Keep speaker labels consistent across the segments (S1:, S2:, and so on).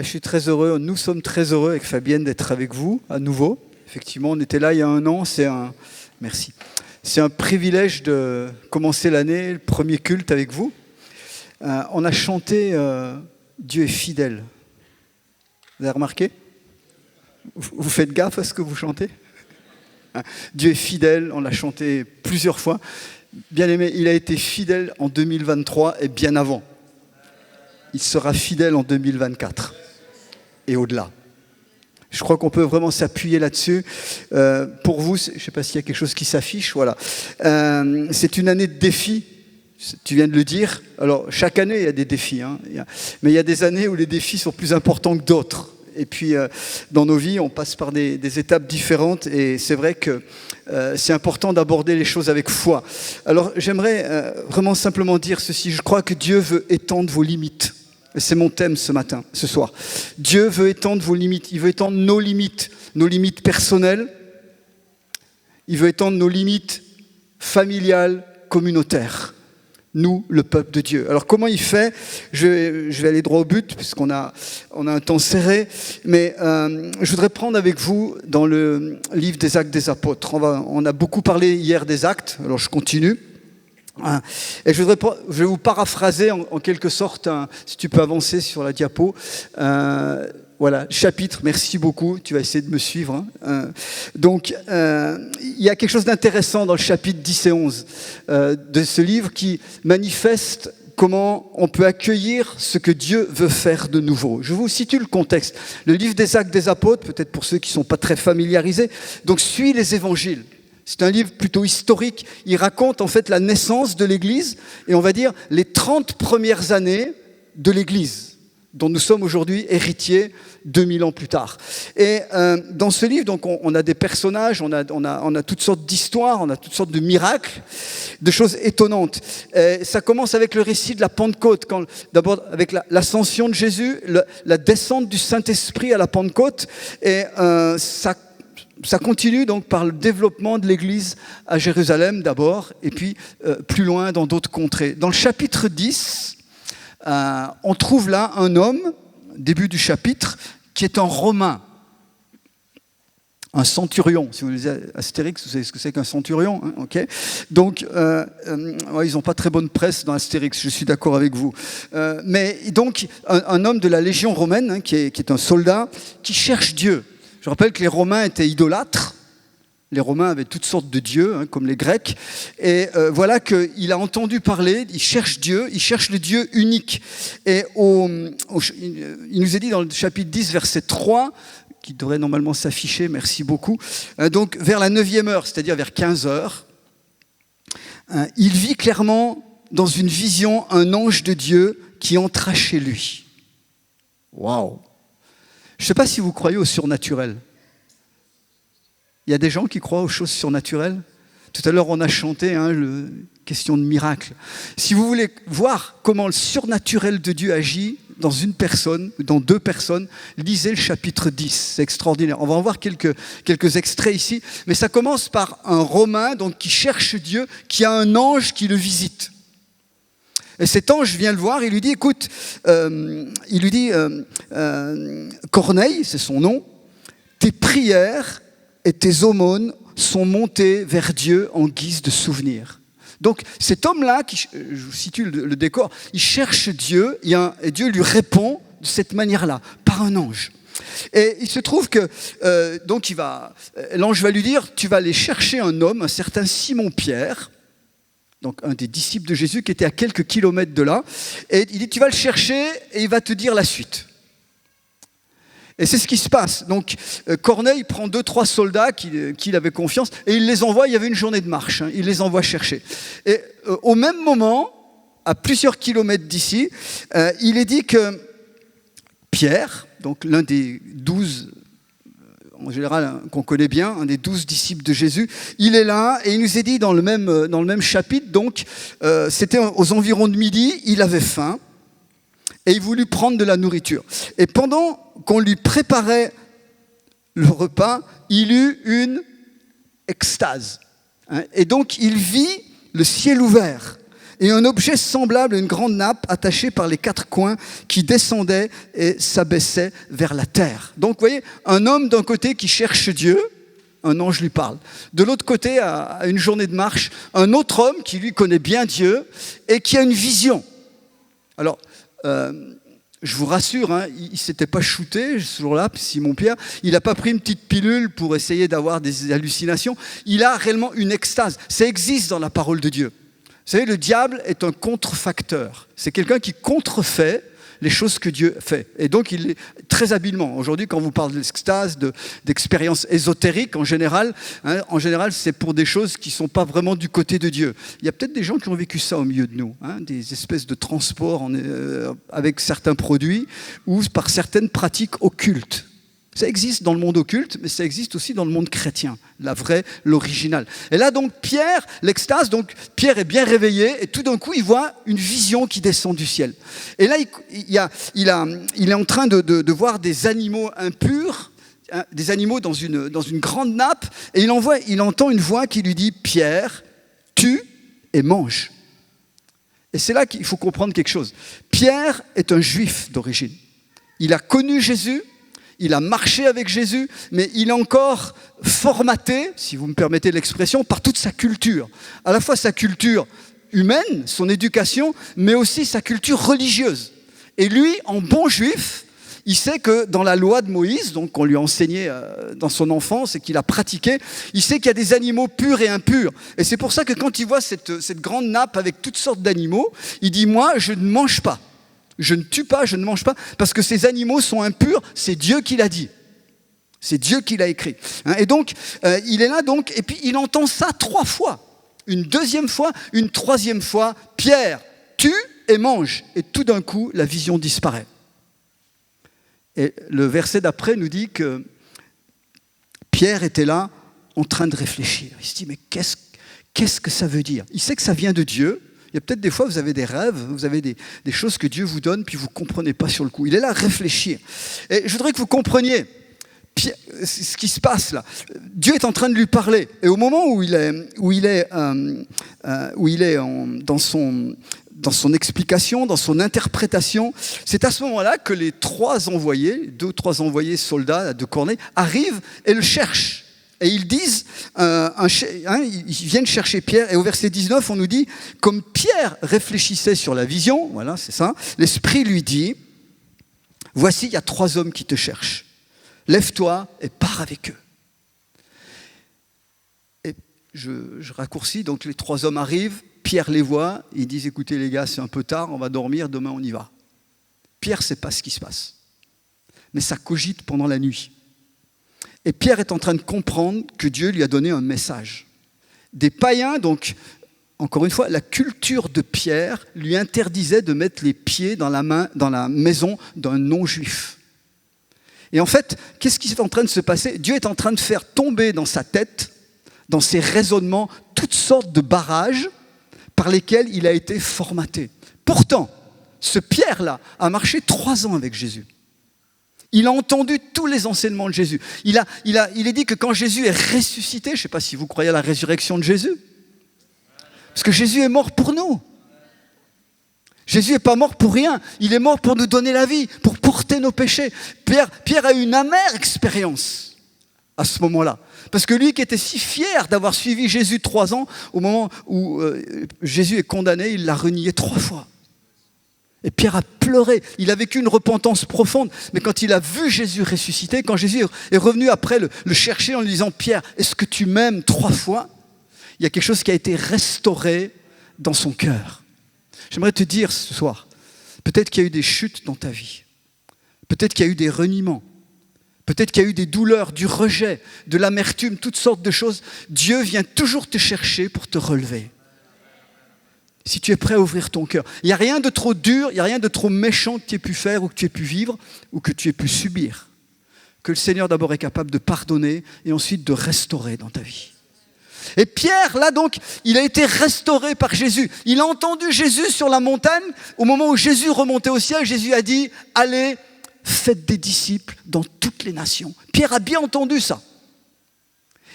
S1: Je suis très heureux, nous sommes très heureux avec Fabienne d'être avec vous à nouveau. Effectivement, on était là il y a un an, merci. C'est un privilège de commencer l'année, le premier culte avec vous. On a chanté Dieu est fidèle. Vous avez remarqué ? Vous faites gaffe à ce que vous chantez ? Dieu est fidèle, on l'a chanté plusieurs fois. Bien aimé, il a été fidèle en 2023 et bien avant. Il sera fidèle en 2024 et au-delà. Je crois qu'on peut vraiment s'appuyer là-dessus. Pour vous, je ne sais pas s'il y a quelque chose qui s'affiche. Voilà. C'est une année de défis, tu viens de le dire. Alors, chaque année, il y a des défis. Mais il y a des années où les défis sont plus importants que d'autres. Et puis, dans nos vies, on passe par des étapes différentes. Et c'est vrai que c'est important d'aborder les choses avec foi. Alors, j'aimerais vraiment simplement dire ceci. Je crois que Dieu veut étendre vos limites. Et c'est mon thème ce soir. Dieu veut étendre vos limites. Il veut étendre nos limites personnelles. Il veut étendre nos limites familiales, communautaires. Nous, le peuple de Dieu. Alors, comment il fait ? Je vais aller droit au but, puisqu'on a un temps serré. Mais je voudrais prendre avec vous dans le livre des Actes des Apôtres. On a beaucoup parlé hier des Actes, alors je continue. Et je vais vous paraphraser en quelque sorte, si tu peux avancer sur la diapo. Voilà, chapitre, merci beaucoup, tu vas essayer de me suivre. Donc, il y a quelque chose d'intéressant dans le chapitre 10 et 11 de ce livre qui manifeste comment on peut accueillir ce que Dieu veut faire de nouveau. Je vous situe le contexte. Le livre des Actes des Apôtres, peut-être pour ceux qui ne sont pas très familiarisés, donc suit les évangiles. C'est un livre plutôt historique. Il raconte en fait la naissance de l'Église et on va dire les 30 premières années de l'Église dont nous sommes aujourd'hui héritiers 2000 ans plus tard. Et dans ce livre, donc, on a des personnages, on a toutes sortes d'histoires, on a toutes sortes de miracles, de choses étonnantes. Et ça commence avec le récit de la Pentecôte, d'abord avec l'ascension de Jésus, la descente du Saint-Esprit à la Pentecôte, et ça continue donc par le développement de l'Église à Jérusalem d'abord, et puis plus loin dans d'autres contrées. Dans le chapitre 10, on trouve là un homme, début du chapitre, qui est un Romain, un centurion. Si vous lisez Astérix, vous savez ce que c'est qu'un centurion, hein, okay. Donc, ils n'ont pas très bonne presse dans Astérix, je suis d'accord avec vous. Mais donc, un homme de la Légion romaine, hein, qui est un soldat, qui cherche Dieu. Je rappelle que les Romains étaient idolâtres. Les Romains avaient toutes sortes de dieux, hein, comme les Grecs. Et voilà qu'il a entendu parler, il cherche Dieu, il cherche le Dieu unique. Et il nous est dit dans le chapitre 10, verset 3, qui devrait normalement s'afficher, merci beaucoup, donc vers la 9e heure, c'est-à-dire vers 15 heures, il vit clairement dans une vision un ange de Dieu qui entra chez lui. Waouh! Je ne sais pas si vous croyez au surnaturel. Il y a des gens qui croient aux choses surnaturelles. Tout à l'heure, on a chanté question de miracle. Si vous voulez voir comment le surnaturel de Dieu agit dans une personne, dans deux personnes, lisez le chapitre 10. C'est extraordinaire. On va en voir quelques extraits ici. Mais ça commence par un Romain donc, qui cherche Dieu, qui a un ange qui le visite. Et cet ange vient le voir, il lui dit, écoute, Corneille, c'est son nom, tes prières et tes aumônes sont montées vers Dieu en guise de souvenir. Donc cet homme-là, je vous situe le décor, il cherche Dieu, et Dieu lui répond de cette manière-là, par un ange. Et il se trouve que l'ange va lui dire, tu vas aller chercher un homme, un certain Simon-Pierre, donc un des disciples de Jésus qui était à quelques kilomètres de là, et il dit, tu vas le chercher et il va te dire la suite. Et c'est ce qui se passe. Donc Corneille prend 2-3 soldats qu'il avait confiance et il les envoie, il y avait une journée de marche, il les envoie chercher. Et au même moment, à plusieurs kilomètres d'ici, il est dit que Pierre, donc l'un des 12 en général qu'on connaît bien, un des 12 disciples de Jésus, il est là et il nous est dit dans le même chapitre, donc c'était aux environs de midi, il avait faim et il voulut prendre de la nourriture. Et pendant qu'on lui préparait le repas, il eut une extase. Et donc il vit le ciel ouvert et un objet semblable à une grande nappe attachée par les 4 coins qui descendait et s'abaissait vers la terre. Donc vous voyez, un homme d'un côté qui cherche Dieu, un ange lui parle. De l'autre côté, à une journée de marche, un autre homme qui lui connaît bien Dieu et qui a une vision. Alors, je vous rassure, hein, il ne s'était pas shooté ce jour-là, Simon-Pierre. Il n'a pas pris une petite pilule pour essayer d'avoir des hallucinations. Il a réellement une extase. Ça existe dans la parole de Dieu. Vous savez, le diable est un contrefacteur. C'est quelqu'un qui contrefait les choses que Dieu fait. Et donc, il est très habilement. Aujourd'hui, quand vous parlez d'extase, d'expériences ésotériques, en général, c'est pour des choses qui ne sont pas vraiment du côté de Dieu. Il y a peut-être des gens qui ont vécu ça au milieu de nous, hein, des espèces de transports avec certains produits ou par certaines pratiques occultes. Ça existe dans le monde occulte, mais ça existe aussi dans le monde chrétien, la vraie, l'original. Et là, donc, Pierre, l'extase, donc, Pierre est bien réveillé, et tout d'un coup, il voit une vision qui descend du ciel. Et là, il est en train de voir des animaux impurs, des animaux dans une grande nappe, et il entend une voix qui lui dit « Pierre, tue et mange ». Et c'est là qu'il faut comprendre quelque chose. Pierre est un juif d'origine. Il a connu Jésus. Il a marché avec Jésus, mais il est encore formaté, si vous me permettez l'expression, par toute sa culture. À la fois sa culture humaine, son éducation, mais aussi sa culture religieuse. Et lui, en bon juif, il sait que dans la loi de Moïse, donc qu'on lui a enseigné dans son enfance et qu'il a pratiqué, il sait qu'il y a des animaux purs et impurs. Et c'est pour ça que quand il voit cette grande nappe avec toutes sortes d'animaux, il dit « Moi, je ne mange pas. Je ne tue pas, je ne mange pas, parce que ces animaux sont impurs, c'est Dieu qui l'a dit. C'est Dieu qui l'a écrit. » Et donc, il est là, donc, et puis il entend ça 3 fois. Une 2e fois, une 3e fois. Pierre, tue et mange. Et tout d'un coup, la vision disparaît. Et le verset d'après nous dit que Pierre était là, en train de réfléchir. Il se dit, mais qu'est-ce que ça veut dire? Il sait que ça vient de Dieu. Il y a peut-être des fois, vous avez des rêves, vous avez des choses que Dieu vous donne, puis vous ne comprenez pas sur le coup. Il est là à réfléchir. Et je voudrais que vous compreniez ce qui se passe là. Dieu est en train de lui parler. Et au moment où il est dans son explication, dans son interprétation, c'est à ce moment-là que les 2 ou 3 envoyés soldats de Corneille arrivent et le cherchent. Et ils disent, ils viennent chercher Pierre, et au verset 19, on nous dit, comme Pierre réfléchissait sur la vision, voilà, c'est ça, l'Esprit lui dit, voici, il y a 3 hommes qui te cherchent. Lève-toi et pars avec eux. Et je raccourcis, donc les 3 hommes arrivent, Pierre les voit, ils disent, écoutez les gars, c'est un peu tard, on va dormir, demain on y va. Pierre ne sait pas ce qui se passe, mais ça cogite pendant la nuit. Et Pierre est en train de comprendre que Dieu lui a donné un message. Des païens, donc, encore une fois, la culture de Pierre lui interdisait de mettre les pieds dans la maison d'un non-juif. Et en fait, qu'est-ce qui est en train de se passer? Dieu est en train de faire tomber dans sa tête, dans ses raisonnements, toutes sortes de barrages par lesquels il a été formaté. Pourtant, ce Pierre-là a marché 3 ans avec Jésus. Il a entendu tous les enseignements de Jésus. Il est dit que quand Jésus est ressuscité, je ne sais pas si vous croyez à la résurrection de Jésus, parce que Jésus est mort pour nous. Jésus n'est pas mort pour rien. Il est mort pour nous donner la vie, pour porter nos péchés. Pierre a eu une amère expérience à ce moment-là. Parce que lui qui était si fier d'avoir suivi Jésus 3 ans, au moment où Jésus est condamné, il l'a renié 3 fois. Et Pierre a pleuré, il a vécu une repentance profonde, mais quand il a vu Jésus ressusciter, quand Jésus est revenu après le chercher en lui disant « Pierre, est-ce que tu m'aimes 3 fois ?» Il y a quelque chose qui a été restauré dans son cœur. J'aimerais te dire ce soir, peut-être qu'il y a eu des chutes dans ta vie, peut-être qu'il y a eu des reniements, peut-être qu'il y a eu des douleurs, du rejet, de l'amertume, toutes sortes de choses. Dieu vient toujours te chercher pour te relever. Si tu es prêt à ouvrir ton cœur. Il n'y a rien de trop dur, il n'y a rien de trop méchant que tu aies pu faire ou que tu aies pu vivre ou que tu aies pu subir. Que le Seigneur d'abord est capable de pardonner et ensuite de restaurer dans ta vie. Et Pierre, là donc, il a été restauré par Jésus. Il a entendu Jésus sur la montagne. Au moment où Jésus remontait au ciel, Jésus a dit « Allez, faites des disciples dans toutes les nations. » Pierre a bien entendu ça.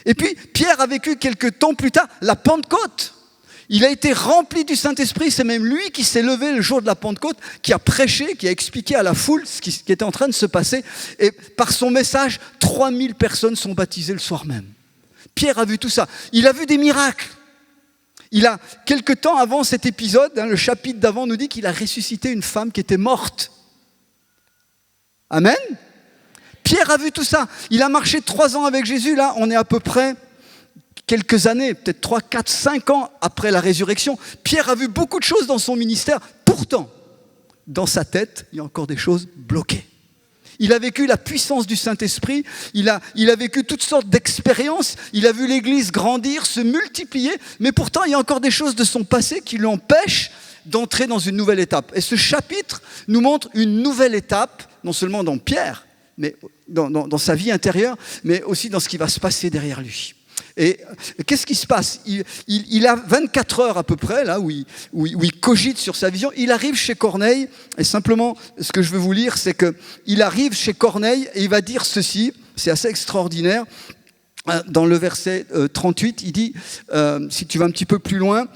S1: Et puis, Pierre a vécu quelques temps plus tard la Pentecôte. Il a été rempli du Saint-Esprit, c'est même lui qui s'est levé le jour de la Pentecôte, qui a prêché, qui a expliqué à la foule ce qui était en train de se passer. Et par son message, 3000 personnes sont baptisées le soir même. Pierre a vu tout ça. Il a vu des miracles. Quelque temps avant cet épisode, le chapitre d'avant nous dit qu'il a ressuscité une femme qui était morte. Amen. Pierre a vu tout ça. Il a marché 3 ans avec Jésus. Là, on est à peu près quelques années, peut-être 3, 4, 5 ans après la résurrection. Pierre a vu beaucoup de choses dans son ministère. Pourtant, dans sa tête, il y a encore des choses bloquées. Il a vécu la puissance du Saint-Esprit, il a vécu toutes sortes d'expériences, il a vu l'Église grandir, se multiplier, mais pourtant il y a encore des choses de son passé qui l'empêchent d'entrer dans une nouvelle étape. Et ce chapitre nous montre une nouvelle étape, non seulement dans Pierre, mais dans sa vie intérieure, mais aussi dans ce qui va se passer derrière lui. Et qu'est-ce qui se passe ? Il a 24 heures à peu près, là, où il cogite sur sa vision. Il arrive chez Corneille, et simplement, ce que je veux vous lire, c'est qu'il arrive chez Corneille, et il va dire ceci, c'est assez extraordinaire. Dans le verset 38, il dit, si tu vas un petit peu plus loin,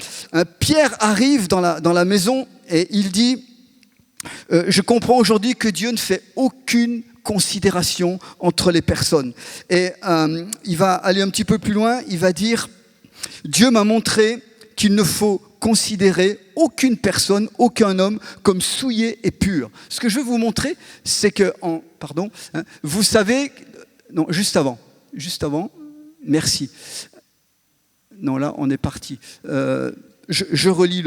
S1: Pierre arrive dans la maison, et il dit, je comprends aujourd'hui que Dieu ne fait aucune considération entre les personnes. Et il va aller un petit peu plus loin, il va dire « Dieu m'a montré qu'il ne faut considérer aucune personne, aucun homme comme souillé et pur. » Ce que je veux vous montrer, c'est que, vous savez, non, juste avant, merci. Non, là, on est parti. Je relis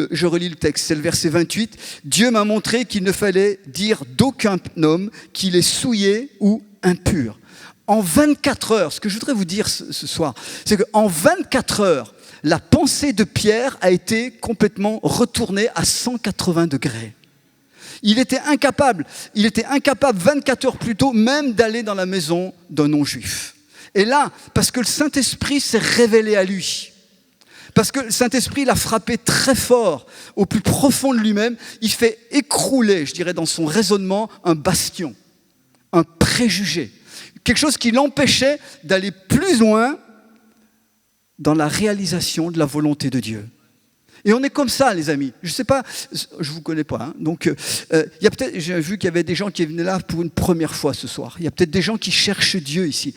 S1: le texte, c'est le verset 28. « Dieu m'a montré qu'il ne fallait dire d'aucun homme qu'il est souillé ou impur. » En 24 heures, ce que je voudrais vous dire ce soir, c'est qu'en 24 heures, la pensée de Pierre a été complètement retournée à 180 degrés. Il était incapable 24 heures plus tôt, même d'aller dans la maison d'un non-juif. Et là, parce que le Saint-Esprit s'est révélé à lui, parce que le Saint-Esprit l'a frappé très fort, au plus profond de lui-même, il fait écrouler, je dirais, dans son raisonnement, un bastion, un préjugé. Quelque chose qui l'empêchait d'aller plus loin dans la réalisation de la volonté de Dieu. Et on est comme ça, les amis. Je ne sais pas, je ne vous connais pas. Donc, il y a peut-être, j'ai vu qu'il y avait des gens qui venaient là pour une première fois ce soir. Il y a peut-être des gens qui cherchent Dieu ici.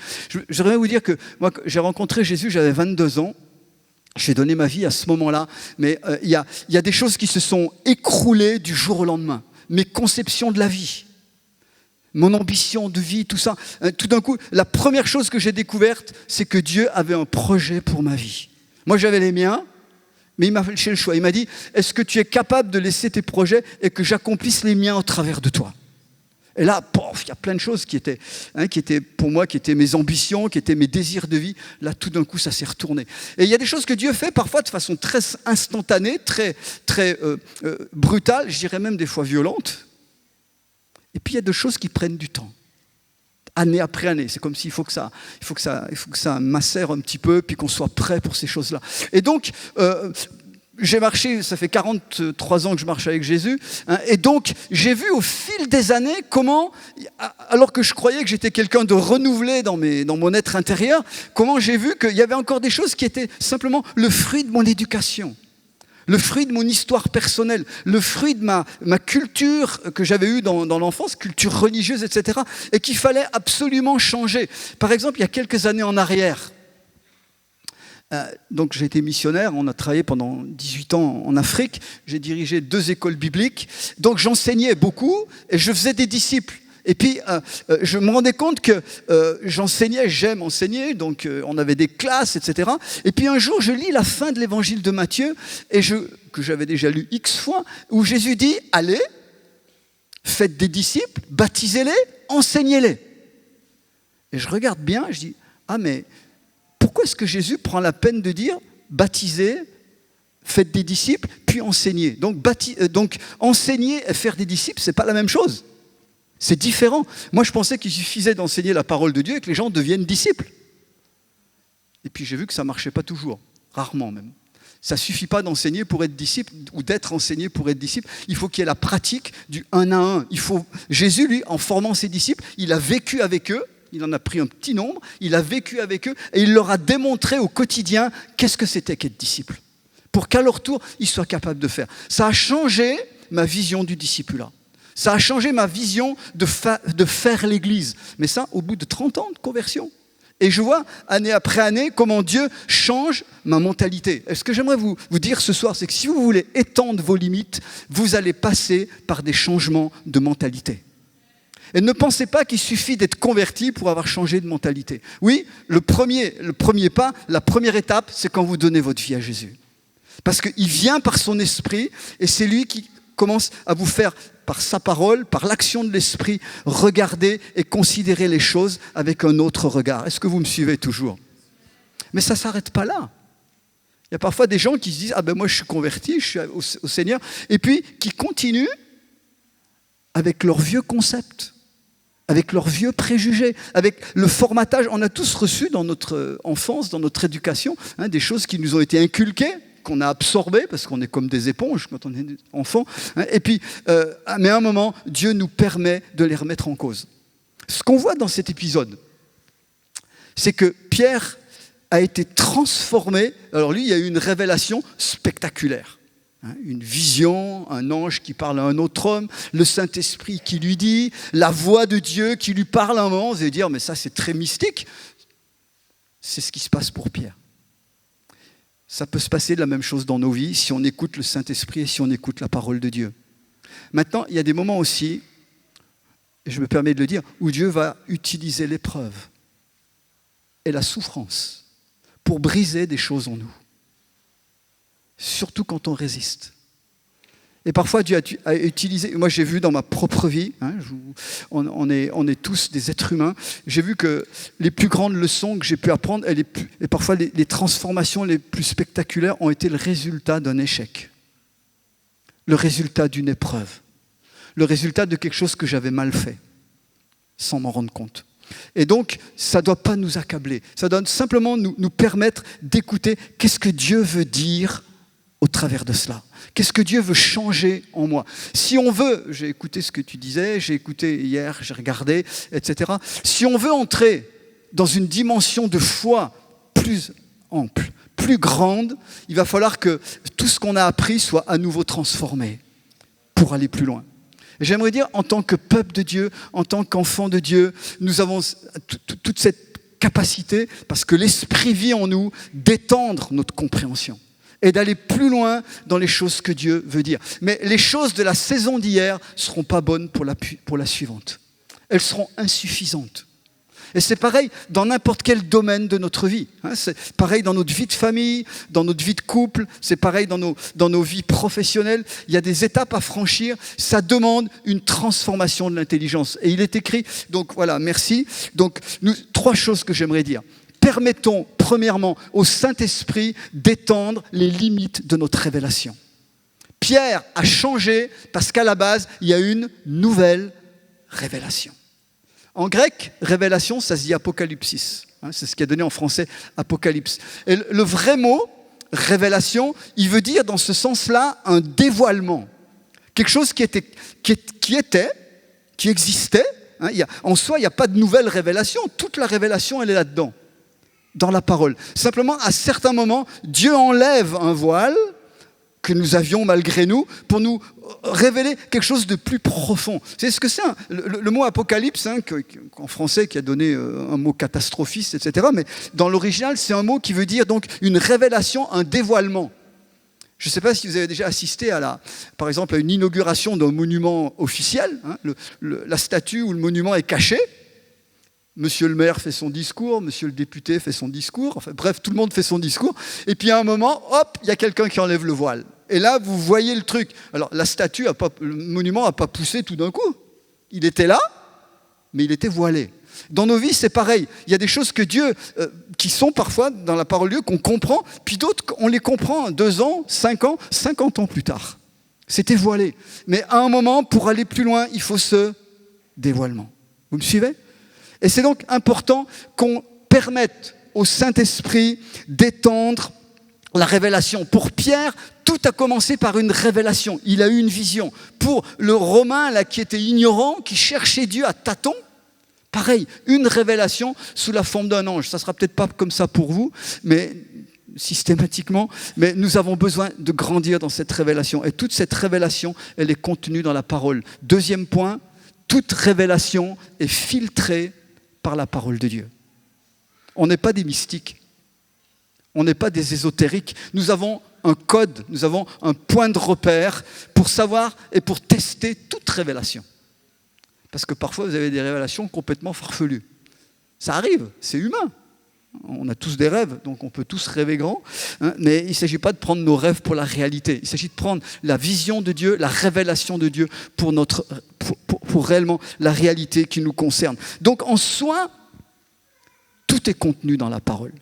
S1: J'aimerais vous dire que moi, j'ai rencontré Jésus, j'avais 22 ans. J'ai donné ma vie à ce moment-là, mais il y a des choses qui se sont écroulées du jour au lendemain. Mes conceptions de la vie, mon ambition de vie, tout ça. Tout d'un coup, la première chose que j'ai découverte, c'est que Dieu avait un projet pour ma vie. Moi, j'avais les miens, mais il m'a fait le choix. Il m'a dit, est-ce que tu es capable de laisser tes projets et que j'accomplisse les miens au travers de toi ? Et là, il y a plein de choses qui étaient pour moi, qui étaient mes ambitions, qui étaient mes désirs de vie. Là, tout d'un coup, ça s'est retourné. Et il y a des choses que Dieu fait parfois de façon très instantanée, très brutale, je dirais même des fois violente. Et puis, il y a des choses qui prennent du temps. Année après année. C'est comme s'il faut que ça macère un petit peu, puis qu'on soit prêt pour ces choses-là. Et donc, j'ai marché, ça fait 43 ans que je marche avec Jésus, et donc j'ai vu au fil des années comment, alors que je croyais que j'étais quelqu'un de renouvelé dans mon être intérieur, comment j'ai vu qu'il y avait encore des choses qui étaient simplement le fruit de mon éducation, le fruit de mon histoire personnelle, le fruit de ma culture que j'avais eue dans l'enfance, culture religieuse, etc., et qu'il fallait absolument changer. Par exemple, il y a quelques années en arrière, donc j'ai été missionnaire, on a travaillé pendant 18 ans en Afrique, j'ai dirigé 2 écoles bibliques, donc j'enseignais beaucoup et je faisais des disciples. Et puis je me rendais compte que j'enseignais, j'aime enseigner, donc on avait des classes, etc. Et puis un jour je lis la fin de l'évangile de Matthieu, que j'avais déjà lu X fois, où Jésus dit « Allez, faites des disciples, baptisez-les, enseignez-les ». Et je regarde bien, je dis « Ah mais... pourquoi est-ce que Jésus prend la peine de dire « baptisez, faites des disciples, puis enseignez » ? Donc enseigner et faire des disciples, ce n'est pas la même chose. C'est différent. Moi, je pensais qu'il suffisait d'enseigner la parole de Dieu et que les gens deviennent disciples. Et puis j'ai vu que ça ne marchait pas toujours, rarement même. Ça ne suffit pas d'enseigner pour être disciple ou d'être enseigné pour être disciple. Il faut qu'il y ait la pratique du 1 à 1. Jésus, lui, en formant ses disciples, il a vécu avec eux. Il en a pris un petit nombre, il a vécu avec eux et il leur a démontré au quotidien qu'est-ce que c'était qu'être disciple. pour qu'à leur tour, ils soient capables de faire. Ça a changé ma vision du discipulat. Ça a changé ma vision de faire l'Église. Mais ça, au bout de 30 ans de conversion. Et je vois, année après année, comment Dieu change ma mentalité. Et ce que j'aimerais vous dire ce soir, c'est que si vous voulez étendre vos limites, vous allez passer par des changements de mentalité. Et ne pensez pas qu'il suffit d'être converti pour avoir changé de mentalité. Oui, le premier pas, la première étape, c'est quand vous donnez votre vie à Jésus. Parce qu'il vient par son esprit et c'est lui qui commence à vous faire, par sa parole, par l'action de l'esprit, regarder et considérer les choses avec un autre regard. Est-ce que vous me suivez toujours? Mais ça ne s'arrête pas là. Il y a parfois des gens qui se disent « Ah ben moi je suis converti, je suis au Seigneur » et puis qui continuent avec leurs vieux concepts, avec leurs vieux préjugés, avec le formatage. On a tous reçu dans notre enfance, dans notre éducation, des choses qui nous ont été inculquées, qu'on a absorbées, parce qu'on est comme des éponges quand on est enfant. Et puis, mais à un moment, Dieu nous permet de les remettre en cause. Ce qu'on voit dans cet épisode, c'est que Pierre a été transformé. Alors lui, il y a eu une révélation spectaculaire. Une vision, un ange qui parle à un autre homme, le Saint-Esprit qui lui dit, la voix de Dieu qui lui parle à un moment. Vous allez dire, mais ça c'est très mystique. C'est ce qui se passe pour Pierre. Ça peut se passer de la même chose dans nos vies si on écoute le Saint-Esprit et si on écoute la parole de Dieu. Maintenant, il y a des moments aussi, et je me permets de le dire, où Dieu va utiliser l'épreuve et la souffrance pour briser des choses en nous. Surtout quand on résiste. Et parfois Dieu a utilisé, moi j'ai vu dans ma propre vie, on est tous des êtres humains, j'ai vu que les plus grandes leçons que j'ai pu apprendre, et parfois les transformations les plus spectaculaires ont été le résultat d'un échec, le résultat d'une épreuve, le résultat de quelque chose que j'avais mal fait, sans m'en rendre compte. Et donc, ça ne doit pas nous accabler, ça doit simplement nous permettre d'écouter qu'est-ce que Dieu veut dire au travers de cela. Qu'est-ce que Dieu veut changer en moi? Si on veut, j'ai écouté ce que tu disais, j'ai écouté hier, j'ai regardé, etc. Si on veut entrer dans une dimension de foi plus ample, plus grande, il va falloir que tout ce qu'on a appris soit à nouveau transformé pour aller plus loin. Et j'aimerais dire, en tant que peuple de Dieu, en tant qu'enfant de Dieu, nous avons toute cette capacité, parce que l'Esprit vit en nous, d'étendre notre compréhension et d'aller plus loin dans les choses que Dieu veut dire. Mais les choses de la saison d'hier ne seront pas bonnes pour la suivante. Elles seront insuffisantes. Et c'est pareil dans n'importe quel domaine de notre vie. C'est pareil dans notre vie de famille, dans notre vie de couple, c'est pareil dans nos vies professionnelles. Il y a des étapes à franchir. Ça demande une transformation de l'intelligence. Et il est écrit, donc voilà, merci. Donc, 3 choses que j'aimerais dire. Permettons, premièrement, au Saint-Esprit d'étendre les limites de notre révélation. Pierre a changé parce qu'à la base, il y a une nouvelle révélation. En grec, révélation, ça se dit apocalypsis. C'est ce qui est donné en français, apocalypse. Et le vrai mot, révélation, il veut dire dans ce sens-là un dévoilement. Quelque chose qui existait. En soi, il n'y a pas de nouvelle révélation. Toute la révélation, elle est là-dedans, dans la parole. Simplement, à certains moments, Dieu enlève un voile que nous avions malgré nous pour nous révéler quelque chose de plus profond. C'est ce que c'est le mot apocalypse, en français qui a donné un mot catastrophiste, etc. Mais dans l'original, c'est un mot qui veut dire donc une révélation, un dévoilement. Je ne sais pas si vous avez déjà assisté par exemple, à une inauguration d'un monument officiel. La statue ou le monument est caché. Monsieur le maire fait son discours, monsieur le député fait son discours, enfin, bref, tout le monde fait son discours. Et puis à un moment, hop, il y a quelqu'un qui enlève le voile. Et là, vous voyez le truc. Alors, le monument n'a pas poussé tout d'un coup. Il était là, mais il était voilé. Dans nos vies, c'est pareil. Il y a des choses que Dieu, qui sont parfois dans la parole de Dieu, qu'on comprend, puis d'autres, on les comprend 2 ans, 5 ans, 50 ans plus tard. C'était voilé. Mais à un moment, pour aller plus loin, il faut ce dévoilement. Vous me suivez ? Et c'est donc important qu'on permette au Saint-Esprit d'étendre la révélation. Pour Pierre, tout a commencé par une révélation. Il a eu une vision. Pour le Romain là, qui était ignorant, qui cherchait Dieu à tâtons, pareil, une révélation sous la forme d'un ange. Ça ne sera peut-être pas comme ça pour vous, mais systématiquement, mais nous avons besoin de grandir dans cette révélation. Et toute cette révélation, elle est contenue dans la parole. Deuxième point, toute révélation est filtrée par la parole de Dieu. On n'est pas des mystiques, on n'est pas des ésotériques. Nous avons un code, nous avons un point de repère pour savoir et pour tester toute révélation. Parce que parfois, vous avez des révélations complètement farfelues. Ça arrive, c'est humain. On a tous des rêves, donc on peut tous rêver grand, hein, mais il ne s'agit pas de prendre nos rêves pour la réalité. Il s'agit de prendre la vision de Dieu, la révélation de Dieu pour réellement la réalité qui nous concerne. Donc en soi, tout est contenu dans la parole.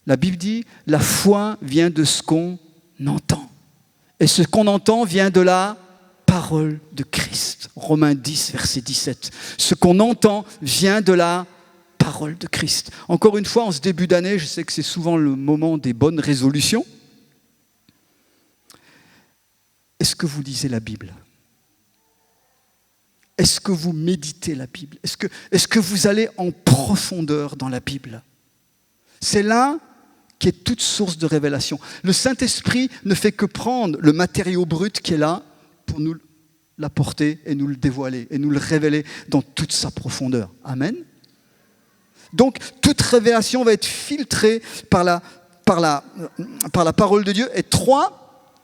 S1: La Bible dit, la foi vient de ce qu'on entend. Et ce qu'on entend vient de la parole de Christ. Romains 10, verset 17. Ce qu'on entend vient de la parole de Christ. Encore une fois, en ce début d'année, je sais que c'est souvent le moment des bonnes résolutions. Est-ce que vous lisez la Bible ? Est-ce que vous méditez la Bible ? Est-ce que vous allez en profondeur dans la Bible ? C'est là qui est toute source de révélation. Le Saint-Esprit ne fait que prendre le matériau brut qui est là pour nous l'apporter et nous le dévoiler et nous le révéler dans toute sa profondeur. Amen. Donc, toute révélation va être filtrée par la parole de Dieu. Et 3,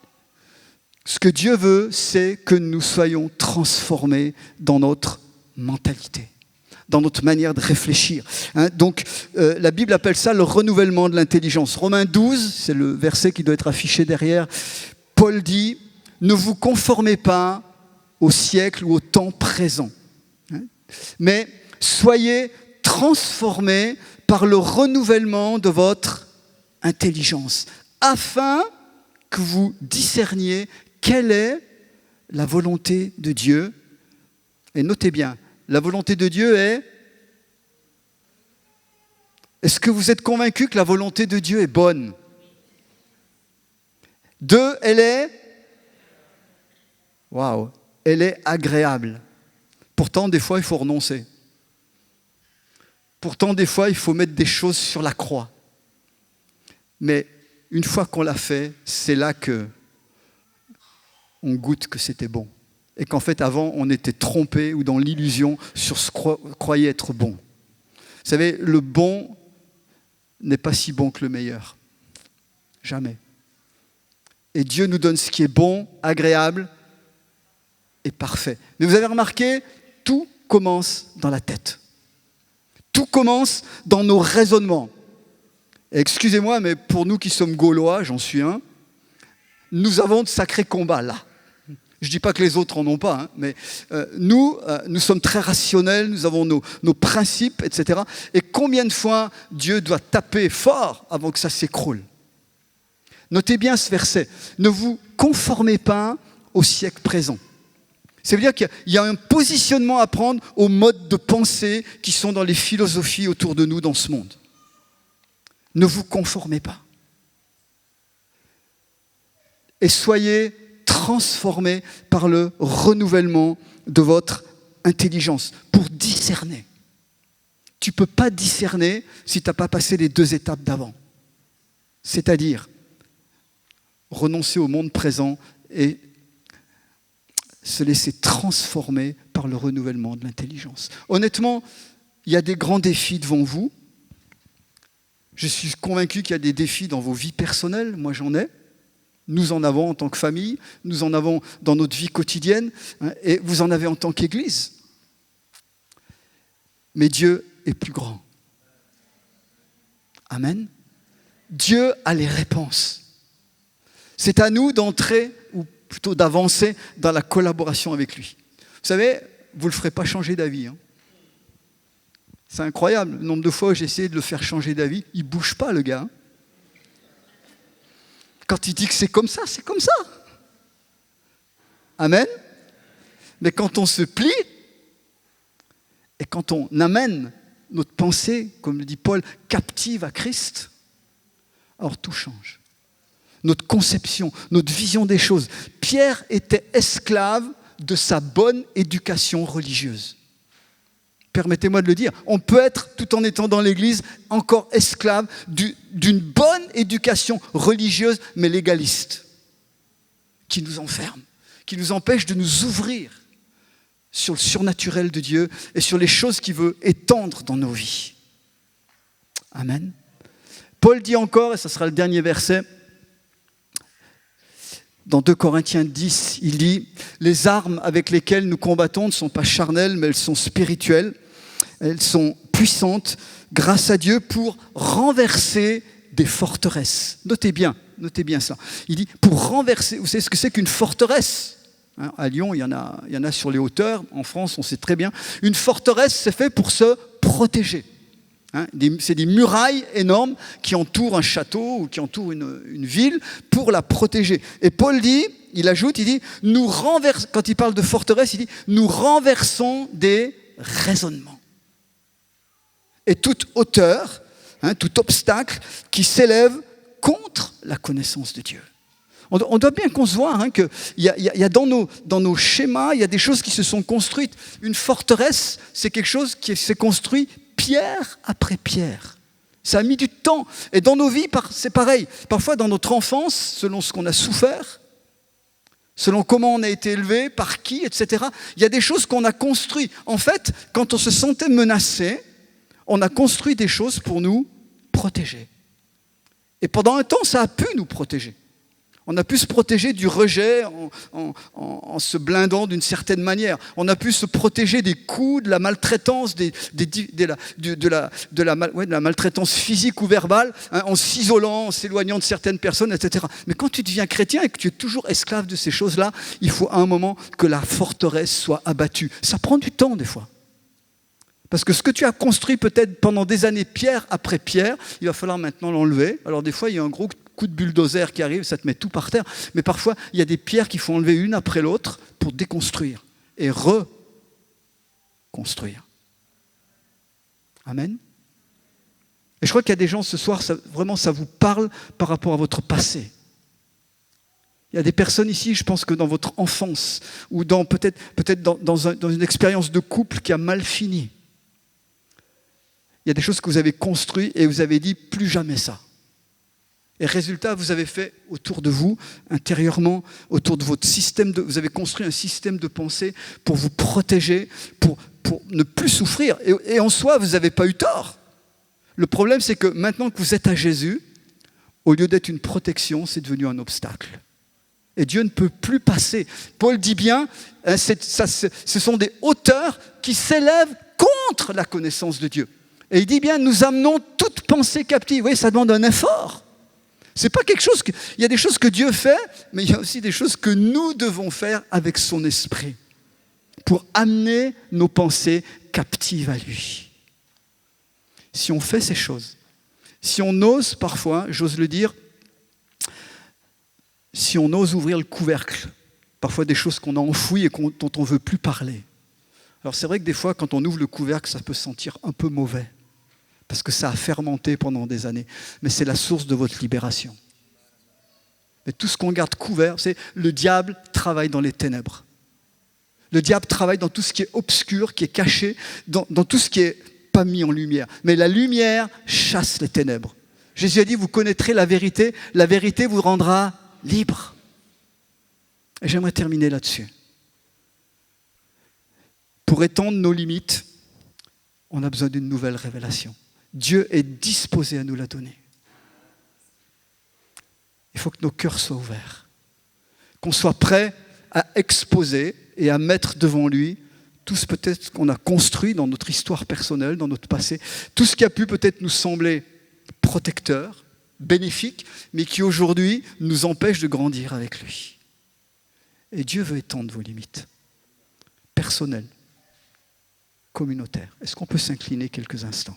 S1: ce que Dieu veut, c'est que nous soyons transformés dans notre mentalité, dans notre manière de réfléchir. Donc, la Bible appelle ça le renouvellement de l'intelligence. Romains 12, c'est le verset qui doit être affiché derrière. Paul dit, ne vous conformez pas au siècle ou au temps présent, mais soyez transformés par le renouvellement de votre intelligence, afin que vous discerniez quelle est la volonté de Dieu. Et notez bien, la volonté de Dieu est... Est-ce que vous êtes convaincus que la volonté de Dieu est bonne ? 2, elle est... Waouh, elle est agréable. Pourtant, des fois, il faut renoncer. Pourtant, des fois, il faut mettre des choses sur la croix. Mais une fois qu'on l'a fait, c'est là qu'on goûte que c'était bon. Et qu'en fait, avant, on était trompé ou dans l'illusion sur ce qu'on croyait être bon. Vous savez, le bon n'est pas si bon que le meilleur. Jamais. Et Dieu nous donne ce qui est bon, agréable et parfait. Mais vous avez remarqué, tout commence dans la tête. Tout commence dans nos raisonnements. Et excusez-moi, mais pour nous qui sommes Gaulois, j'en suis un, nous avons de sacrés combats là. Je ne dis pas que les autres n'en ont pas, hein, mais nous sommes très rationnels, nous avons nos principes, etc. Et combien de fois Dieu doit taper fort avant que ça s'écroule ? Notez bien ce verset. Ne vous conformez pas au siècle présent. Ça veut dire qu'il y a un positionnement à prendre aux modes de pensée qui sont dans les philosophies autour de nous dans ce monde. Ne vous conformez pas. Et soyez transformés par le renouvellement de votre intelligence pour discerner. Tu ne peux pas discerner si tu n'as pas passé les 2 étapes d'avant. C'est-à-dire renoncer au monde présent et se laisser transformer par le renouvellement de l'intelligence. Honnêtement, il y a des grands défis devant vous. Je suis convaincu qu'il y a des défis dans vos vies personnelles. Moi, j'en ai. Nous en avons en tant que famille. Nous en avons dans notre vie quotidienne. Et vous en avez en tant qu'Église. Mais Dieu est plus grand. Amen. Dieu a les réponses. C'est à nous d'entrer, ou plutôt d'avancer dans la collaboration avec lui. Vous savez, vous ne le ferez pas changer d'avis. Hein. C'est incroyable, le nombre de fois où j'ai essayé de le faire changer d'avis, il ne bouge pas le gars. Hein. Quand il dit que c'est comme ça, c'est comme ça. Amen. Mais quand on se plie, et quand on amène notre pensée, comme le dit Paul, captive à Christ, alors tout change. Notre conception, notre vision des choses. Pierre était esclave de sa bonne éducation religieuse. Permettez-moi de le dire. On peut être, tout en étant dans l'Église, encore esclave d'une bonne éducation religieuse, mais légaliste, qui nous enferme, qui nous empêche de nous ouvrir sur le surnaturel de Dieu et sur les choses qu'il veut étendre dans nos vies. Amen. Paul dit encore, et ce sera le dernier verset, dans 2 Corinthiens 10, il dit « Les armes avec lesquelles nous combattons ne sont pas charnelles, mais elles sont spirituelles. Elles sont puissantes grâce à Dieu pour renverser des forteresses. » Notez bien ça. Il dit « Pour renverser ». Vous savez ce que c'est qu'une forteresse ? À Lyon, il y en a sur les hauteurs. En France, on sait très bien. Une forteresse, c'est fait pour se protéger. C'est des murailles énormes qui entourent un château ou qui entourent une ville pour la protéger. Et Paul dit, il ajoute, quand il parle de forteresse, il dit « Nous renversons des raisonnements. » Et toute hauteur, tout obstacle qui s'élève contre la connaissance de Dieu. On doit bien concevoir qu'il y a dans nos schémas, il y a des choses qui se sont construites. Une forteresse, c'est quelque chose qui s'est construit pierre après pierre. Ça a mis du temps. Et dans nos vies, c'est pareil. Parfois, dans notre enfance, selon ce qu'on a souffert, selon comment on a été élevé, par qui, etc., il y a des choses qu'on a construites. En fait, quand on se sentait menacé, on a construit des choses pour nous protéger. Et pendant un temps, ça a pu nous protéger. On a pu se protéger du rejet en se blindant d'une certaine manière. On a pu se protéger des coups, de la maltraitance, de la maltraitance physique ou verbale, en s'isolant, en s'éloignant de certaines personnes, etc. Mais quand tu deviens chrétien et que tu es toujours esclave de ces choses-là, il faut à un moment que la forteresse soit abattue. Ça prend du temps des fois. Parce que ce que tu as construit peut-être pendant des années, pierre après pierre, il va falloir maintenant l'enlever. Alors des fois, il y a un gros coup de bulldozer qui arrive, ça te met tout par terre. Mais parfois, il y a des pierres qu'il faut enlever une après l'autre pour déconstruire et reconstruire. Amen. Et je crois qu'il y a des gens ce soir, ça vous parle par rapport à votre passé. Il y a des personnes ici, je pense que dans votre enfance, ou peut-être dans une expérience de couple qui a mal fini, il y a des choses que vous avez construites et vous avez dit plus jamais ça. Et résultat, vous avez fait autour de vous, intérieurement, autour de votre système, vous avez construit un système de pensée pour vous protéger, pour ne plus souffrir. Et en soi, vous n'avez pas eu tort. Le problème, c'est que maintenant que vous êtes à Jésus, au lieu d'être une protection, c'est devenu un obstacle. Et Dieu ne peut plus passer. Paul dit bien, ce sont des hauteurs qui s'élèvent contre la connaissance de Dieu. Et il dit bien, nous amenons toute pensée captive. Vous voyez, ça demande un effort. C'est pas quelque chose il y a des choses que Dieu fait, mais il y a aussi des choses que nous devons faire avec son esprit pour amener nos pensées captives à lui. Si on fait ces choses, si on ose parfois, j'ose le dire, si on ose ouvrir le couvercle, parfois des choses qu'on a enfouies et dont on ne veut plus parler. Alors c'est vrai que des fois, quand on ouvre le couvercle, ça peut se sentir un peu mauvais. Parce que ça a fermenté pendant des années. Mais c'est la source de votre libération. Mais tout ce qu'on garde couvert, c'est le diable travaille dans les ténèbres. Le diable travaille dans tout ce qui est obscur, qui est caché, dans tout ce qui n'est pas mis en lumière. Mais la lumière chasse les ténèbres. Jésus a dit, vous connaîtrez la vérité vous rendra libre. Et j'aimerais terminer là-dessus. Pour étendre nos limites, on a besoin d'une nouvelle révélation. Dieu est disposé à nous la donner. Il faut que nos cœurs soient ouverts, qu'on soit prêts à exposer et à mettre devant lui tout ce peut-être qu'on a construit dans notre histoire personnelle, dans notre passé, tout ce qui a pu peut-être nous sembler protecteur, bénéfique, mais qui aujourd'hui nous empêche de grandir avec lui. Et Dieu veut étendre vos limites personnelles, communautaires. Est-ce qu'on peut s'incliner quelques instants ?